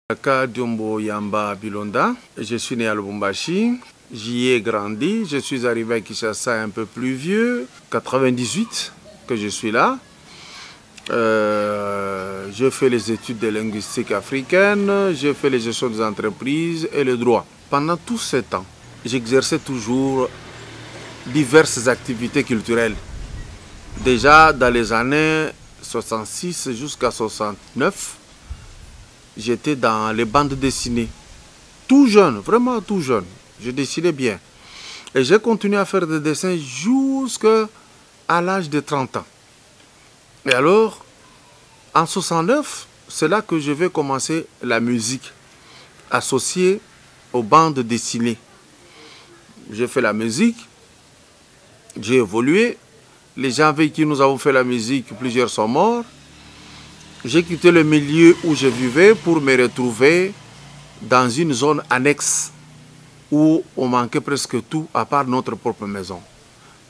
Aka Diombo Yamba Bilonda, je suis né à Lubumbashi, j'y ai grandi, je suis arrivé à Kinshasa un peu plus vieux, 98 que je suis là. Je fais les études de linguistique africaine, je fais les gestions des entreprises et le droit. Pendant tout ce temps, j'exerçais toujours diverses activités culturelles. Déjà dans les années 66 jusqu'à 69, j'étais dans les bandes dessinées. Tout jeune, vraiment tout jeune. Je dessinais bien. Et j'ai continué à faire des dessins jusqu'à l'âge de 30 ans. Et alors, en 69, c'est là que je vais commencer la musique associée aux bandes dessinées. J'ai fait la musique, j'ai évolué. Les gens avec qui nous avons fait la musique, plusieurs sont morts. J'ai quitté le milieu où je vivais pour me retrouver dans une zone annexe où on manquait presque tout à part notre propre maison.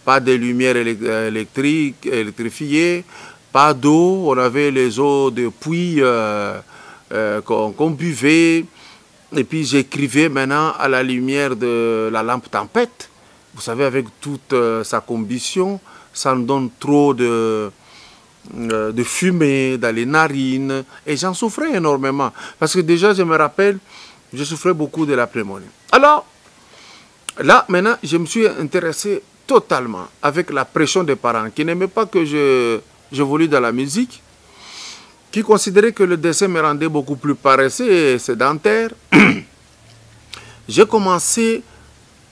Pas de lumière électrifiée, pas d'eau, on avait les eaux de puits qu'on buvait. Et puis j'écrivais maintenant à la lumière de la lampe tempête. Vous savez, avec toute sa combustion, ça nous donne trop de fumée dans les narines. Et j'en souffrais énormément. Parce que déjà, je me rappelle, je souffrais beaucoup de la pneumonie. Alors, là, maintenant, je me suis intéressé totalement avec la pression des parents qui n'aimaient pas que j'évolue dans la musique, qui considéraient que le dessin me rendait beaucoup plus paresseux et sédentaire. J'ai commencé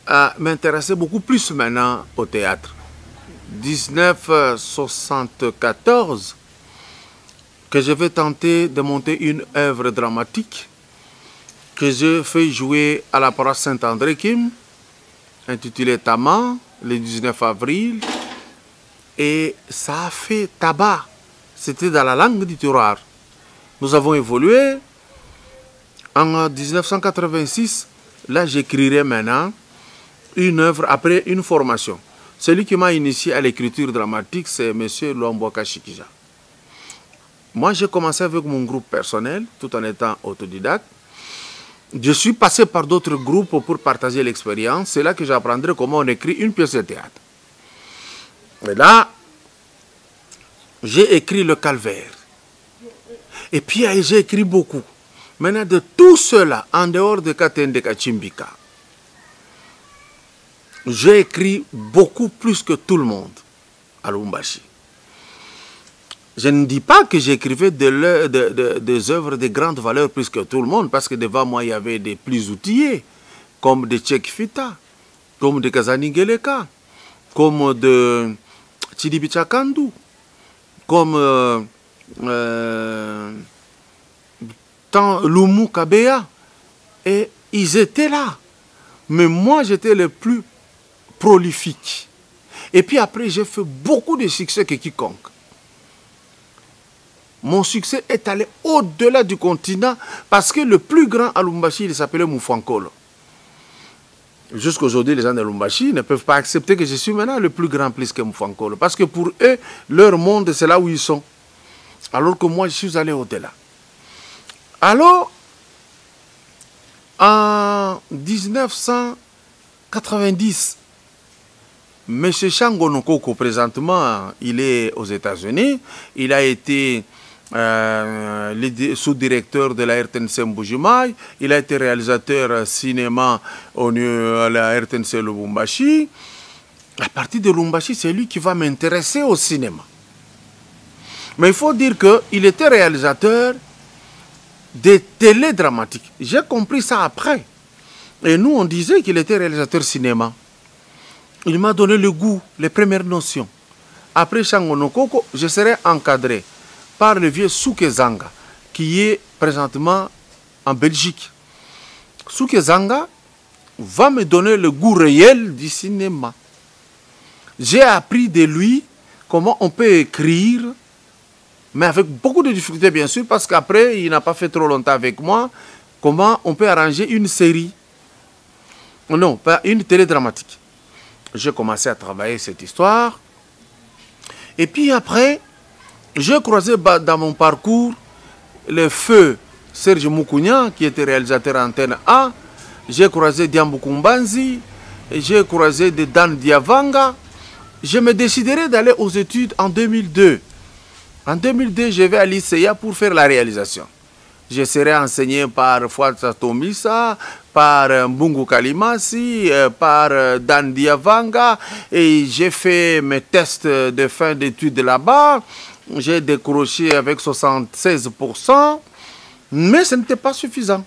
à m'intéresser beaucoup plus maintenant au théâtre. 1974, que je vais tenter de monter une œuvre dramatique que je fais jouer à la paroisse Saint-André-Kim, intitulée Tama, le 19 avril, et ça a fait tabac. C'était dans la langue du terroir. Nous avons évolué. En 1986, là j'écrirai maintenant une œuvre après une formation. Celui qui m'a initié à l'écriture dramatique, c'est M. Lwamboka Shikija. Moi, j'ai commencé avec mon groupe personnel, tout en étant autodidacte. Je suis passé par d'autres groupes pour partager l'expérience. C'est là que j'apprendrai comment on écrit une pièce de théâtre. Et là, j'ai écrit le Calvaire. Et puis, j'ai écrit beaucoup. Maintenant, de tout cela, en dehors de Katende Kachimbika, j'ai écrit beaucoup plus que tout le monde à Lubumbashi. Je ne dis pas que j'écrivais des œuvres de grande valeur plus que tout le monde, parce que devant moi, il y avait des plus outillés, comme de Tchèque Fita, comme de Kazani Geleka, comme de Chidibicha Kandu, comme Lumu Kabea. Et ils étaient là. Mais moi, j'étais le plus prolifique. Et puis après, j'ai fait beaucoup de succès que quiconque. Mon succès est allé au-delà du continent parce que le plus grand à Lubumbashi, il s'appelait Mufankolo. Jusqu'à aujourd'hui, les gens de Lubumbashi ne peuvent pas accepter que je suis maintenant le plus grand plus que Mufankolo. Parce que pour eux, leur monde, c'est là où ils sont. Alors que moi, je suis allé au-delà. Alors, en 1990, M. Shango Nokoko, présentement, il est aux États-Unis. Il a été sous-directeur de la RTNC Mbujimaï. Il a été réalisateur cinéma à la RTNC Lubumbashi. À partir de Lubumbashi, c'est lui qui va m'intéresser au cinéma. Mais il faut dire qu'il était réalisateur des télédramatiques. J'ai compris ça après. Et nous, on disait qu'il était réalisateur cinéma. Il m'a donné le goût, les premières notions. Après Shango Nokoko, je serai encadré par le vieux Souke Zanga, qui est présentement en Belgique. Souke Zanga va me donner le goût réel du cinéma. J'ai appris de lui comment on peut écrire, mais avec beaucoup de difficultés bien sûr, parce qu'après, il n'a pas fait trop longtemps avec moi, comment on peut arranger une série. Non, pas une télédramatique. J'ai commencé à travailler cette histoire. Et puis après, j'ai croisé dans mon parcours le feu Serge Mukounia, qui était réalisateur Antenne A. J'ai croisé Diambo Kumbanzi. J'ai croisé de Dan Diavanga. Je me déciderai d'aller aux études en 2002. En 2002, je vais à l'ICEA pour faire la réalisation. Je serai enseigné par Fouad Tomisa, par Mbungu Kalimasi, par Dan Diavanga. Et j'ai fait mes tests de fin d'études là-bas. J'ai décroché avec 76%. Mais ce n'était pas suffisant.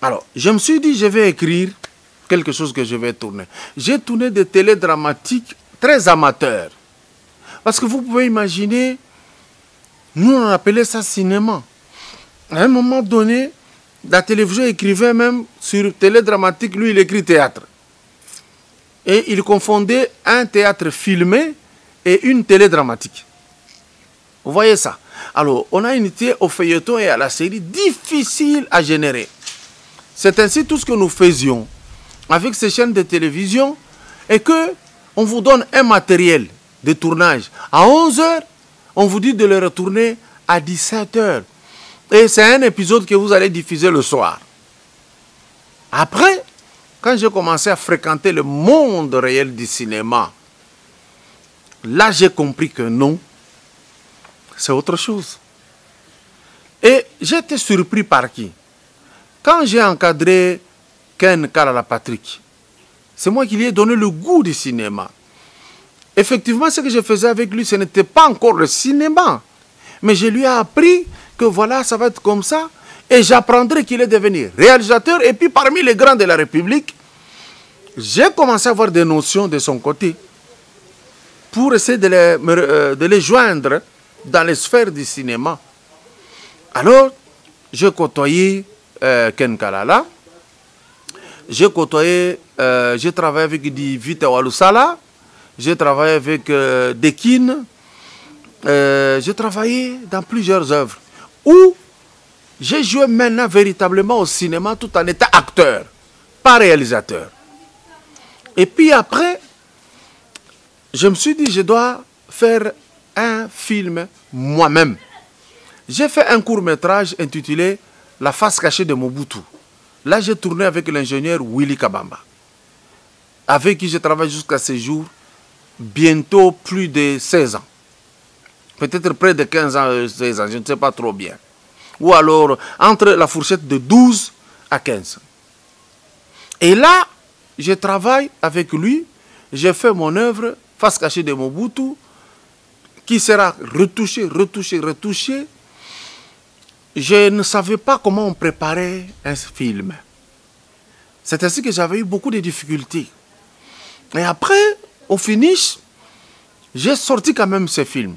Alors, je me suis dit, je vais écrire quelque chose que je vais tourner. J'ai tourné des télédramatiques très amateurs. Parce que vous pouvez imaginer, nous on appelait ça cinéma. À un moment donné, la télévision écrivait même sur télédramatique, lui il écrit théâtre. Et il confondait un théâtre filmé et une télédramatique. Vous voyez ça? Alors, on a une idée au feuilleton et à la série difficile à générer. C'est ainsi tout ce que nous faisions avec ces chaînes de télévision et que on vous donne un matériel de tournage à 11 h, on vous dit de le retourner à 17 h. Et c'est un épisode que vous allez diffuser le soir. Après, quand j'ai commencé à fréquenter le monde réel du cinéma, là j'ai compris que non, c'est autre chose. Et j'étais surpris par qui? Quand j'ai encadré Ken Kalala Patrick, c'est moi qui lui ai donné le goût du cinéma. Effectivement, ce que je faisais avec lui, ce n'était pas encore le cinéma. Mais je lui ai appris que voilà, ça va être comme ça. Et j'apprendrai qu'il est devenu réalisateur. Et puis parmi les grands de la République, j'ai commencé à avoir des notions de son côté pour essayer de les joindre dans les sphères du cinéma. Alors, j'ai côtoyé Ken Kalala. J'ai travaillé avec Vita Walusala. J'ai travaillé avec Dekin. J'ai travaillé dans plusieurs œuvres où j'ai joué maintenant véritablement au cinéma tout en étant acteur, pas réalisateur. Et puis après, je me suis dit, je dois faire un film moi-même. J'ai fait un court-métrage intitulé La face cachée de Mobutu. Là, j'ai tourné avec l'ingénieur Willy Kabamba, avec qui je travaille jusqu'à ce jour, bientôt plus de 16 ans. Peut-être près de 15 ans, 16 ans, je ne sais pas trop bien. Ou alors, entre la fourchette de 12 à 15. Et là, je travaille avec lui, j'ai fait mon œuvre, Face cachée de Mobutu, qui sera retouchée, retouchée, retouchée. Je ne savais pas comment on préparait un film. C'est ainsi que j'avais eu beaucoup de difficultés. Et après, au finish, j'ai sorti quand même ce film.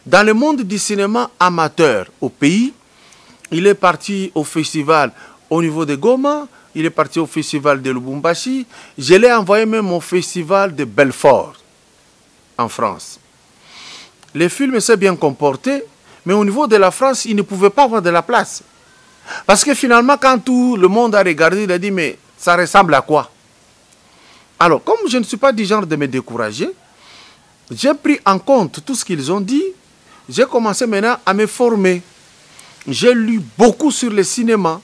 Dans le monde du cinéma amateur au pays, il est parti au festival au niveau de Goma, il est parti au festival de Lubumbashi, je l'ai envoyé même au festival de Belfort, en France. Le film s'est bien comporté, mais au niveau de la France, il ne pouvait pas avoir de la place. Parce que finalement, quand tout le monde a regardé, il a dit, mais ça ressemble à quoi? Alors, comme je ne suis pas du genre de me décourager, j'ai pris en compte tout ce qu'ils ont dit. J'ai commencé maintenant à me former. J'ai lu beaucoup sur le cinéma.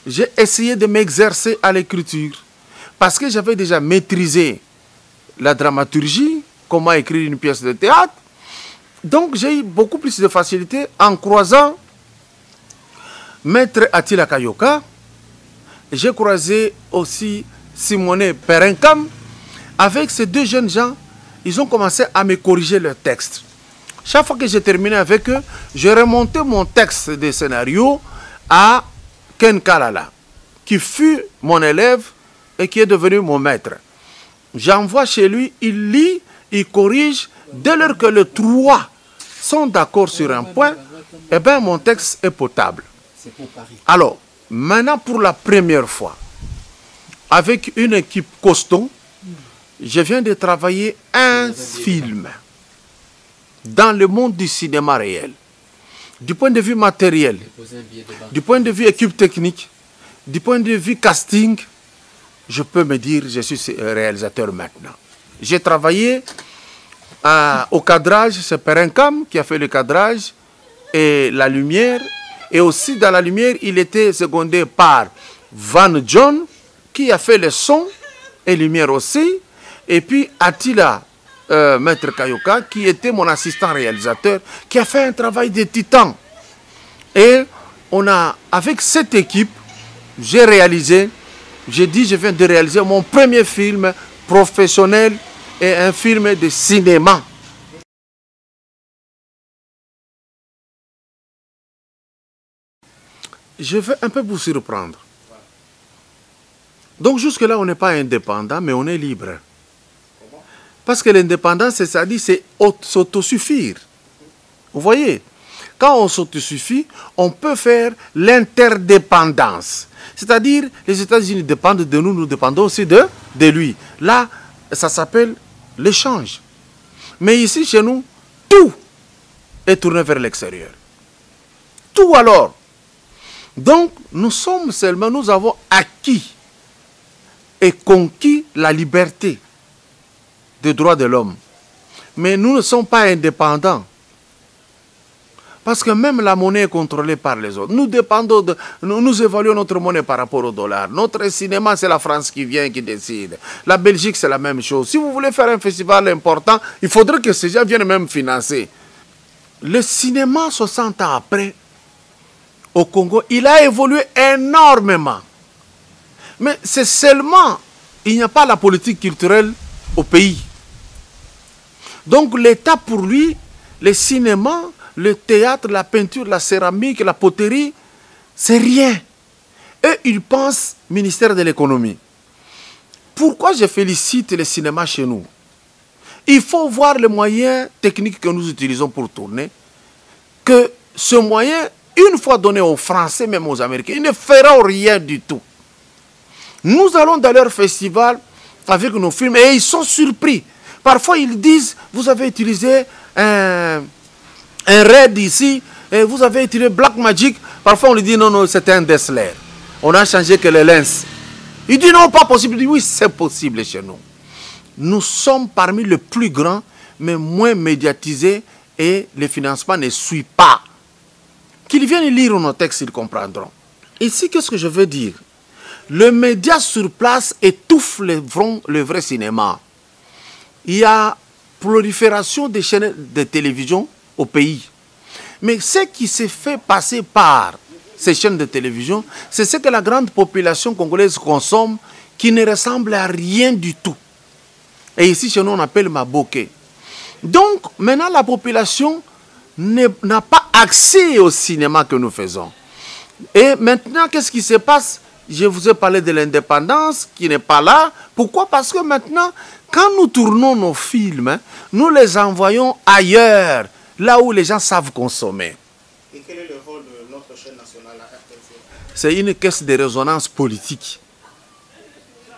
J'ai essayé de m'exercer à l'écriture. Parce que j'avais déjà maîtrisé la dramaturgie, comment écrire une pièce de théâtre. Donc j'ai eu beaucoup plus de facilité en croisant Maître Attila Kayoka. J'ai croisé aussi Simone Perenkam. Avec ces deux jeunes gens, ils ont commencé à me corriger leurs textes. Chaque fois que j'ai terminé avec eux, j'ai remonté mon texte de scénario à Ken Kalala, qui fut mon élève et qui est devenu mon maître. J'envoie chez lui, il lit, il corrige. Dès lors que les trois sont d'accord sur un point, eh bien mon texte est potable. Alors, maintenant pour la première fois, avec une équipe costaud, je viens de travailler un film dans le monde du cinéma réel. Du point de vue matériel, du point de vue équipe technique, du point de vue casting, je peux me dire je suis réalisateur maintenant. J'ai travaillé au cadrage, c'est Perenkam qui a fait le cadrage et la lumière. Et aussi dans la lumière, il était secondé par Van John, qui a fait le son et lumière aussi. Et puis Attila, Maître Kayoka, qui était mon assistant réalisateur, qui a fait un travail de titan. Et on a, avec cette équipe, j'ai dit, je viens de réaliser mon premier film professionnel et un film de cinéma. Je vais un peu vous surprendre. Donc jusque-là, on n'est pas indépendant, mais on est libre. Parce que l'indépendance, c'est-à-dire, c'est s'autosuffire. Vous voyez, quand on s'autosuffit, on peut faire l'interdépendance. C'est-à-dire, les États-Unis dépendent de nous, nous dépendons aussi de lui. Là, ça s'appelle l'échange. Mais ici, chez nous, tout est tourné vers l'extérieur. Tout alors. Donc, nous avons acquis et conquis la liberté des droits de l'homme. Mais nous ne sommes pas indépendants. Parce que même la monnaie est contrôlée par les autres. Nous dépendons de... Nous évaluons notre monnaie par rapport au dollar. Notre cinéma, c'est la France qui vient, qui décide. La Belgique, c'est la même chose. Si vous voulez faire un festival important, il faudrait que ces gens viennent même financer. Le cinéma, 60 ans après, au Congo, il a évolué énormément. Mais c'est seulement, il n'y a pas la politique culturelle au pays. Donc l'État, pour lui, le cinéma, le théâtre, la peinture, la céramique, la poterie, c'est rien. Et ils pensent ministère de l'économie. Pourquoi je félicite le cinéma chez nous? Il faut voir les moyens techniques que nous utilisons pour tourner. Que ce moyen, une fois donné aux Français, même aux Américains, ils ne feront rien du tout. Nous allons dans leur festival avec nos films et ils sont surpris. Parfois, ils disent, vous avez utilisé un Red ici, et vous avez utilisé Black Magic. Parfois, on lui dit, non, non, c'était un Dessler. On a changé que les lens. Il dit, non, pas possible. Il dit, oui, c'est possible chez nous. Nous sommes parmi les plus grands, mais moins médiatisés, et le financement ne suit pas. Qu'ils viennent lire nos textes, ils comprendront. Ici, qu'est-ce que je veux dire? Le média sur place étouffe le vrai cinéma. Il y a prolifération des chaînes de télévision au pays. Mais ce qui s'est fait passer par ces chaînes de télévision, c'est ce que la grande population congolaise consomme, qui ne ressemble à rien du tout. Et ici, chez nous, on appelle Maboké. Donc, maintenant, la population n'a pas accès au cinéma que nous faisons. Et maintenant, qu'est-ce qui se passe? Je vous ai parlé de l'indépendance qui n'est pas là. Pourquoi? Parce que maintenant, quand nous tournons nos films, nous les envoyons ailleurs, là où les gens savent consommer. Et quel est le rôle de notre chaîne nationale, la RTNC? C'est une caisse de résonance politique.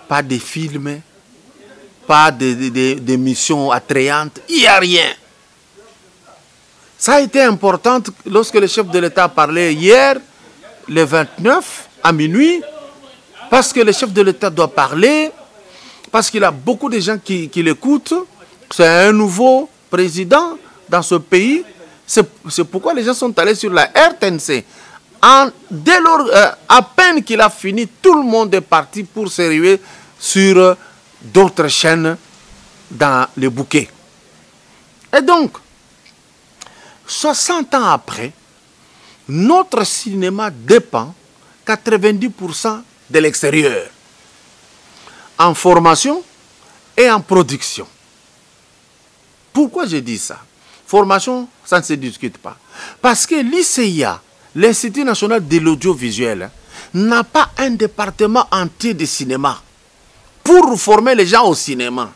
Pas de films, pas d'émissions attrayantes, il n'y a rien. Ça a été important lorsque le chef de l'État parlait hier, le 29, à minuit, parce que le chef de l'État doit parler, parce qu'il a beaucoup de gens qui l'écoutent. C'est un nouveau président dans ce pays. C'est pourquoi les gens sont allés sur la RTNC. Dès lors, à peine qu'il a fini, tout le monde est parti pour se ruer sur d'autres chaînes dans le bouquet. Et donc, 60 ans après, notre cinéma dépend 90% de l'extérieur, en formation et en production. Pourquoi je dis ça? Formation, ça ne se discute pas. Parce que l'ICIA, l'Institut national de l'audiovisuel, n'a pas un département entier de cinéma pour former les gens au cinéma.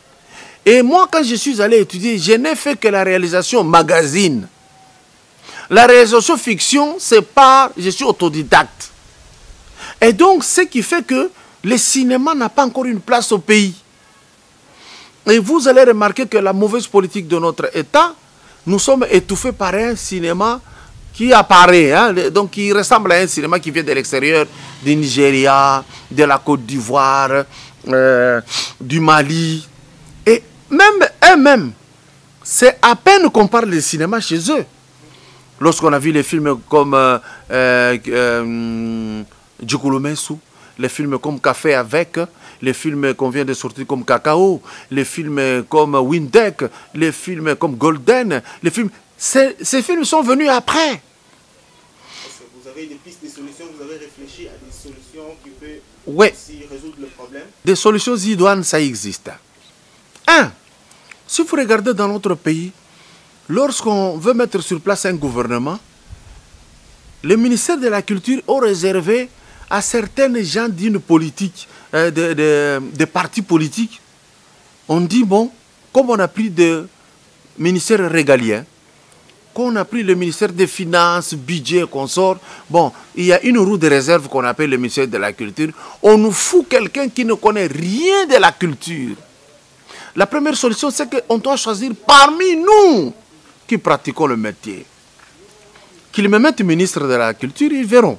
Et moi, quand je suis allé étudier, je n'ai fait que la réalisation magazine. La réalisation fiction, c'est pas... Je suis autodidacte. Et donc, ce qui fait que le cinéma n'a pas encore une place au pays. Et vous allez remarquer que la mauvaise politique de notre État, nous sommes étouffés par un cinéma qui apparaît, hein, donc qui ressemble à un cinéma qui vient de l'extérieur, du Nigeria, de la Côte d'Ivoire, du Mali. Et même eux-mêmes, c'est à peine qu'on parle de cinéma chez eux. Lorsqu'on a vu les films comme Djoukoulomensou, les films comme Café avec, les films qu'on vient de sortir comme Cacao, les films comme Windeck, les films comme Golden, les films... Ces films sont venus après. Vous avez des pistes, des solutions, vous avez réfléchi à des solutions qui peuvent aussi résoudre le problème? Des solutions idoines, ça existe. Un, si vous regardez dans notre pays, lorsqu'on veut mettre sur place un gouvernement, le ministère de la Culture est réservé à certains gens d'une politique, de partis politiques. On dit, bon, comme on a pris de ministère régalien, qu'on a pris le ministère des Finances, budget, consort, bon, il y a une roue de réserve qu'on appelle le ministère de la Culture. On nous fout quelqu'un qui ne connaît rien de la culture. La première solution, c'est qu'on doit choisir parmi nous qui pratiquons le métier. Qu'ils me mettent ministre de la Culture, ils verront.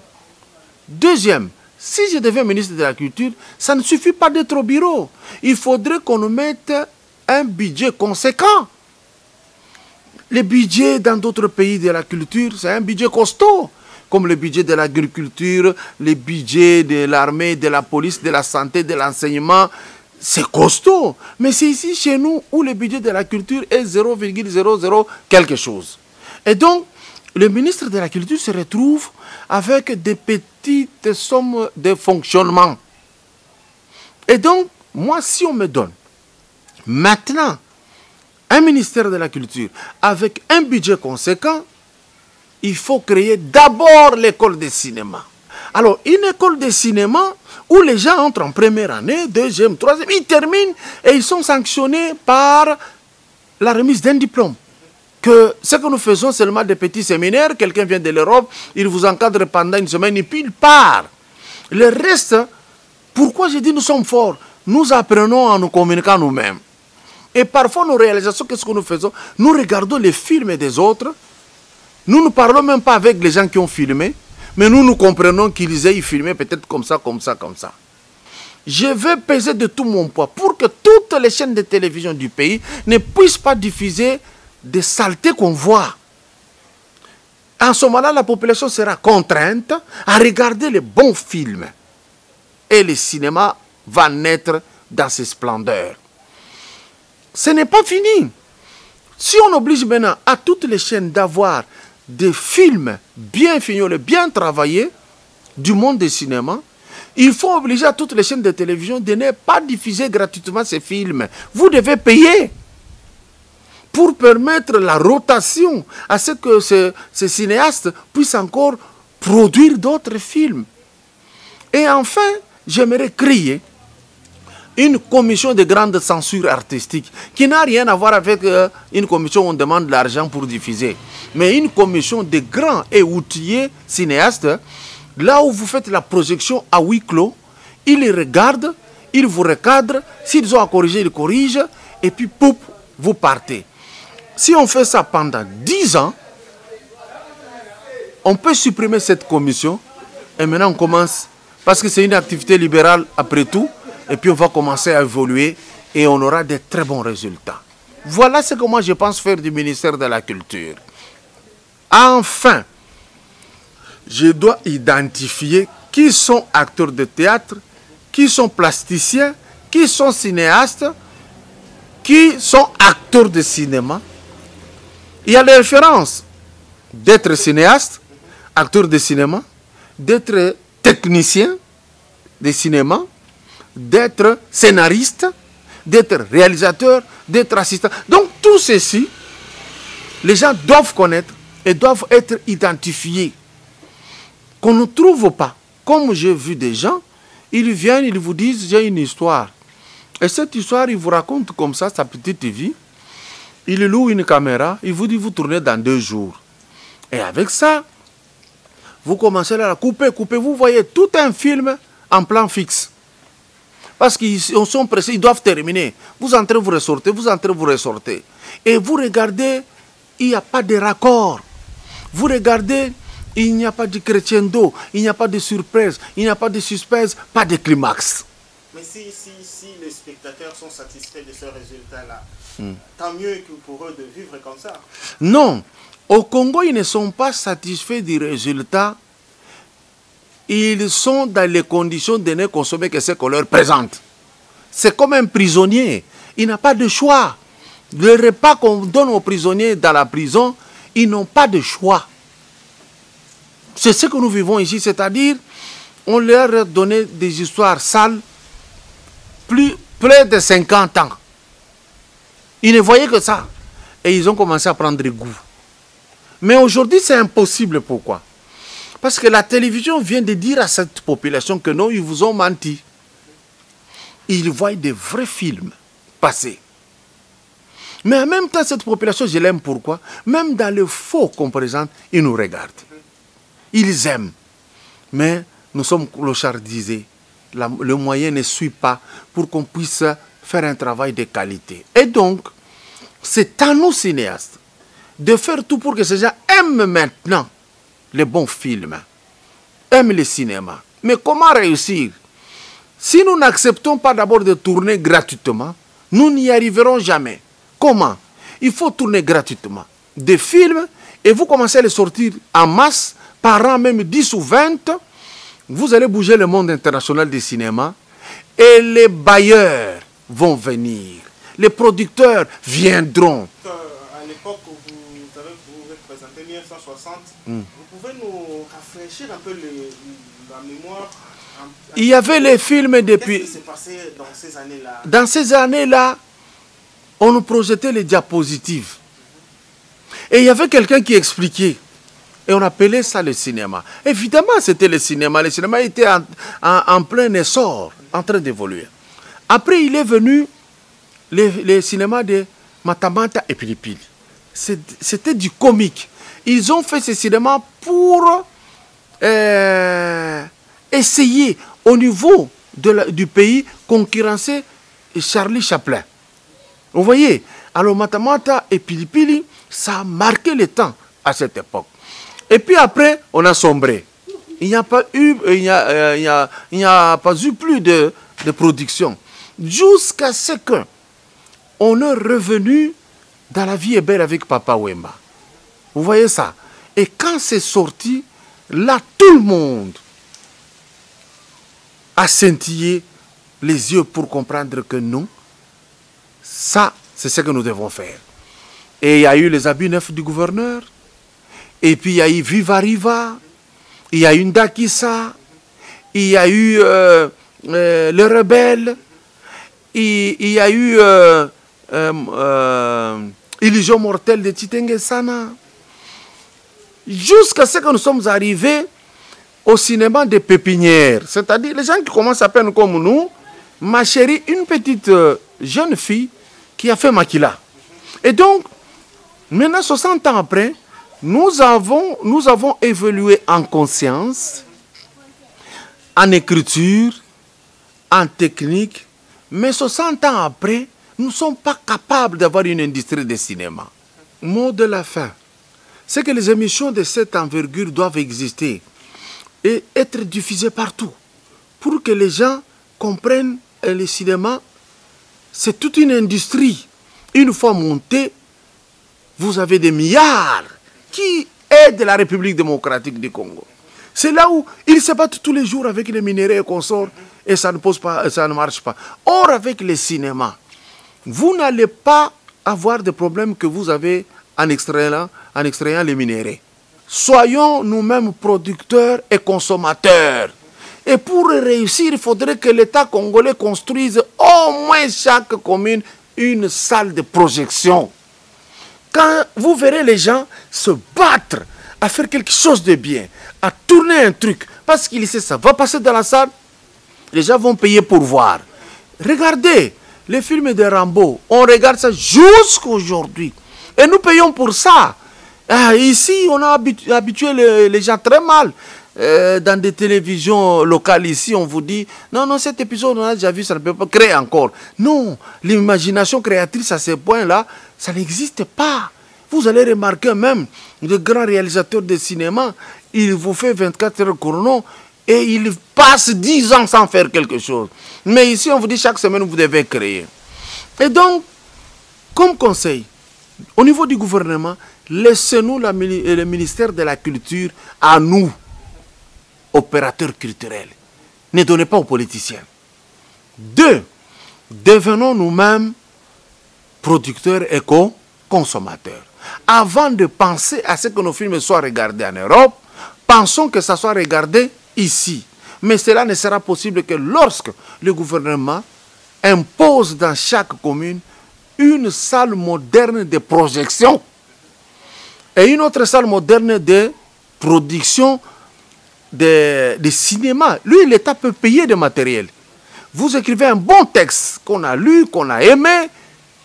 Deuxième, si je deviens ministre de la Culture, ça ne suffit pas d'être au bureau. Il faudrait qu'on nous mette un budget conséquent. Les budgets dans d'autres pays de la culture, c'est un budget costaud, comme le budget de l'agriculture, les budgets de l'armée, de la police, de la santé, de l'enseignement. C'est costaud. Mais c'est ici, chez nous, où le budget de la culture est 0,00 quelque chose. Et donc, le ministre de la Culture se retrouve avec des petites sommes de fonctionnement. Et donc, moi, si on me donne maintenant un ministère de la Culture avec un budget conséquent, il faut créer d'abord l'école de cinéma. Alors, une école de cinéma où les gens entrent en première année, deuxième, troisième, ils terminent et ils sont sanctionnés par la remise d'un diplôme. Que ce que nous faisons seulement des petits séminaires, quelqu'un vient de l'Europe, il vous encadre pendant une semaine et puis il part. Le reste, pourquoi je dis nous sommes forts? Nous apprenons en nous communiquant nous-mêmes. Et parfois, nos réalisations, qu'est-ce que nous faisons? Nous regardons les films des autres. Nous ne parlons même pas avec les gens qui ont filmé, mais nous comprenons qu'ils aient filmé peut-être comme ça, comme ça, comme ça. Je vais peser de tout mon poids pour que toutes les chaînes de télévision du pays ne puissent pas diffuser des saletés qu'on voit. En ce moment-là, la population sera contrainte à regarder les bons films. Et le cinéma va naître dans ses splendeurs. Ce n'est pas fini. Si on oblige maintenant à toutes les chaînes d'avoir des films bien fignolés, bien travaillés, du monde du cinéma, il faut obliger à toutes les chaînes de télévision de ne pas diffuser gratuitement ces films. Vous devez payer pour permettre la rotation à ce que ces cinéastes puissent encore produire d'autres films. Et enfin, j'aimerais créer une commission de grande censure artistique qui n'a rien à voir avec une commission où on demande de l'argent pour diffuser. Mais une commission de grands et outillés cinéastes, là où vous faites la projection à huis clos, ils les regardent, ils vous recadrent, s'ils ont à corriger, ils corrigent, et puis poup, vous partez. Si on fait ça pendant 10 ans, on peut supprimer cette commission, et maintenant on commence, parce que c'est une activité libérale après tout, et puis on va commencer à évoluer et on aura de très bons résultats. Voilà ce que moi je pense faire du ministère de la Culture. Enfin, je dois identifier qui sont acteurs de théâtre, qui sont plasticiens, qui sont cinéastes, qui sont acteurs de cinéma. Il y a les références d'être cinéaste, acteur de cinéma, d'être technicien de cinéma, d'être scénariste, d'être réalisateur, d'être assistant. Donc tout ceci, les gens doivent connaître et doivent être identifiés. Qu'on ne trouve pas. Comme j'ai vu des gens, ils viennent, ils vous disent, j'ai une histoire. Et cette histoire, ils vous racontent comme ça, sa petite vie. Il loue une caméra, il vous dit, vous tournez dans 2 jours. Et avec ça, vous commencez à la couper. Vous voyez tout un film en plan fixe. Parce qu'ils sont pressés, ils doivent terminer. Vous entrez, vous ressortez, vous entrez, vous ressortez. Et vous regardez, il n'y a pas de raccord. Vous regardez, il n'y a pas de crescendo, il n'y a pas de surprise, il n'y a pas de suspense, pas de climax. Mais si les spectateurs sont satisfaits de ce résultat-là, tant mieux que pour eux de vivre comme ça. Non. Au Congo, ils ne sont pas satisfaits du résultat ils sont dans les conditions de ne consommer que ce qu'on leur présente. C'est comme un prisonnier. Il n'a pas de choix. Le repas qu'on donne aux prisonniers dans la prison, ils n'ont pas de choix. C'est ce que nous vivons ici, c'est-à-dire, on leur a donné des histoires sales plus de 50 ans. Ils ne voyaient que ça. Et ils ont commencé à prendre goût. Mais aujourd'hui, c'est impossible. Pourquoi? Parce que la télévision vient de dire à cette population que non, ils vous ont menti. Ils voient des vrais films passer. Mais en même temps, cette population, je l'aime. Pourquoi? Même dans le faux qu'on présente, ils nous regardent. Ils aiment. Mais nous sommes clochardisés. Le moyen ne suit pas pour qu'on puisse faire un travail de qualité. Et donc, c'est à nous, cinéastes, de faire tout pour que ces gens aiment maintenant les bons films, aiment le cinéma. Mais comment réussir? Si nous n'acceptons pas d'abord de tourner gratuitement, nous n'y arriverons jamais. Comment? Il faut tourner gratuitement des films et vous commencez à les sortir en masse, par an même 10 ou 20. Vous allez bouger le monde international du cinéma et les bailleurs vont venir. Les producteurs viendront. À l'époque où vous représentez 1960, vous pouvez nous rafraîchir un peu la mémoire? Il y avait les films depuis... Qu'est-ce qui s'est passé dans ces années-là? Dans ces années-là, on nous projetait les diapositives. Et il y avait quelqu'un qui expliquait. Et on appelait ça le cinéma. Évidemment, c'était le cinéma. Le cinéma était en plein essor, en train d'évoluer. Après, il est venu le cinéma de Matamata et Pilipili. C'était du comique. Ils ont fait ce cinéma pour essayer, au niveau du pays, concurrencer Charlie Chaplin. Vous voyez? Alors, Matamata et Pilipili, ça a marqué le temps à cette époque. Et puis après, on a sombré. Il n'y a pas eu, plus de production. Jusqu'à ce que on est revenu dans La vie est belle avec Papa Wemba. Vous voyez ça? Et quand c'est sorti, là, tout le monde a scintillé les yeux pour comprendre que non, ça, c'est ce que nous devons faire. Et il y a eu les habits neufs du gouverneur. Et puis il y a eu Viva Riva, il y a eu Ndakissa, il y a eu les rebelles, il y a eu Illusion mortelle de Titengue Sana. Jusqu'à ce que nous sommes arrivés au cinéma des pépinières. C'est-à-dire les gens qui commencent à peine comme nous, ma chérie, une petite jeune fille qui a fait Makila. Et donc, maintenant 60 ans après, nous avons évolué en conscience, en écriture, en technique, mais 60 ans après, nous ne sommes pas capables d'avoir une industrie de cinéma. Mot de la fin, c'est que les émissions de cette envergure doivent exister et être diffusées partout pour que les gens comprennent que le cinéma, c'est toute une industrie. Une fois monté, vous avez des milliards qui aident la République démocratique du Congo. C'est là où ils se battent tous les jours avec les minéraux et consorts et ça ne marche pas. Or, avec le cinéma, vous n'allez pas avoir de problème que vous avez en extrayant les minéraux. Soyons nous-mêmes producteurs et consommateurs. Et pour réussir, il faudrait que l'État congolais construise au moins chaque commune une salle de projection. Quand vous verrez les gens se battre à faire quelque chose de bien, à tourner un truc, parce qu'ils savent ça va passer dans la salle, les gens vont payer pour voir. Regardez les films de Rambo, on regarde ça jusqu'à aujourd'hui. Et nous payons pour ça. Ici, on a habitué les gens très mal. Dans des télévisions locales ici, on vous dit non, cet épisode, on a déjà vu, ça ne peut pas créer encore. Non, l'imagination créatrice à ce point-là, ça n'existe pas. Vous allez remarquer même de grands réalisateurs de cinéma, il vous fait 24 heures chrono et il passe 10 ans sans faire quelque chose. Mais ici, on vous dit chaque semaine, vous devez créer. Et donc, comme conseil, au niveau du gouvernement, laissez-nous le ministère de la Culture à nous. opérateurs culturels. Ne donnez pas aux politiciens. 2, devenons nous-mêmes producteurs et consommateurs. Avant de penser à ce que nos films soient regardés en Europe, pensons que ça soit regardé ici. Mais cela ne sera possible que lorsque le gouvernement impose dans chaque commune une salle moderne de projection et une autre salle moderne de production de cinéma. Lui, l'État peut payer des matériels. Vous écrivez un bon texte qu'on a lu, qu'on a aimé,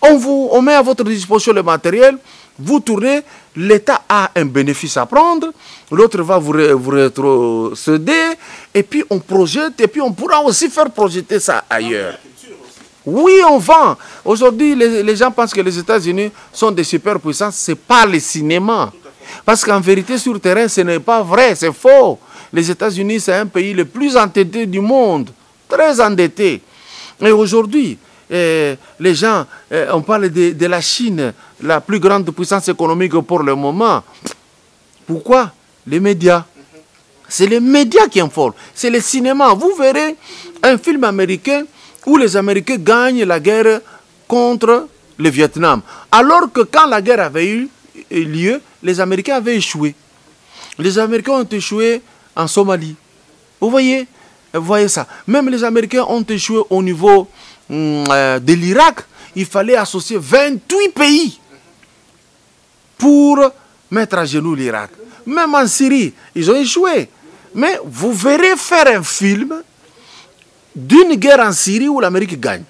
on met à votre disposition le matériel, vous tournez, l'État a un bénéfice à prendre, l'autre va vous rétrocéder, et puis on projette, et puis on pourra aussi faire projeter ça ailleurs. Oui, on vend. Aujourd'hui, les gens pensent que les États-Unis sont des superpuissances. Ce n'est pas le cinéma. Parce qu'en vérité, sur le terrain, ce n'est pas vrai, c'est faux. Les États-Unis, c'est un pays le plus endetté du monde. Très endetté. Et aujourd'hui, les gens, on parle de la Chine, la plus grande puissance économique pour le moment. Pourquoi? Les médias. C'est les médias qui informent. C'est le cinéma. Vous verrez un film américain où les Américains gagnent la guerre contre le Vietnam. Alors que quand la guerre avait eu lieu, les Américains avaient échoué. Les Américains ont échoué en Somalie. Vous voyez ça. Même les Américains ont échoué au niveau de l'Irak. Il fallait associer 28 pays pour mettre à genoux l'Irak. Même en Syrie, ils ont échoué. Mais vous verrez faire un film d'une guerre en Syrie où l'Amérique gagne.